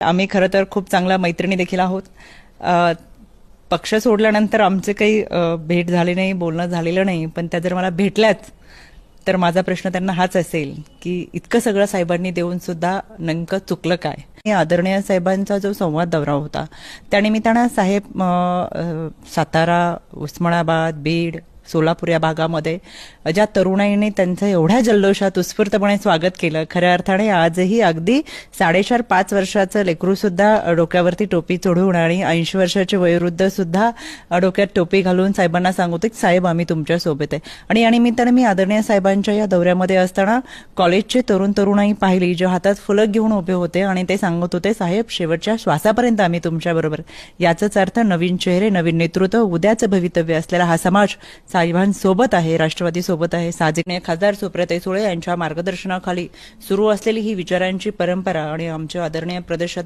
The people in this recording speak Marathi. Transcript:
आम्ही खरं तर खूप चांगल्या मैत्रिणी देखील आहोत. पक्ष सोडल्यानंतर आमचे काही भेट झाली नाही, बोलणं झालेलं नाही. पण त्या जर मला भेटल्याच तर माझा प्रश्न त्यांना हाच असेल की इतकं सगळं साहेबांनी देऊन सुद्धा नेमकं चुकलं काय. आदरणीय साहेबांचा जो संवाद दौरा होता त्यानिमित्तानं साहेब सातारा, उस्मानाबाद, बीड, सोलापूर या भागामध्ये ज्या तरुणाईने त्यांचं एवढ्या जल्लोषात उत्स्फूर्तपणे स्वागत केलं, खऱ्या अर्थाने आजही अगदी 4.5-5 वर्षाचं लेकरू सुद्धा डोक्यावरती टोपी चढवून आणि 80 वर्षाचे वयोवृद्ध सुद्धा डोक्यात टोपी घालून साहेबांना सांगतो की साहेब आम्ही तुमच्या सोबत आहे. आणि या निमित्ताने मी आदरणीय साहेबांच्या या दौऱ्यामध्ये असताना कॉलेजचे तरुणाई पाहिली जे हातात फलक घेऊन उभे होते आणि ते सांगत होते साहेब शेवटच्या श्वासापर्यंत आम्ही तुमच्याबरोबर. याचाच अर्थ नवीन चेहरे, नवीन नेतृत्व, उद्याचं भवितव्य असलेला हा समाज साहेबांसोबत आहे, राष्ट्रवादी सोबत आहे. साजिकने खासदार सुप्रियाताई सुळे यांच्या मार्गदर्शनाखाली सुरू असलेली ही विचारांची परंपरा आणि आमचे आदरणीय प्रदेशाध्यक्ष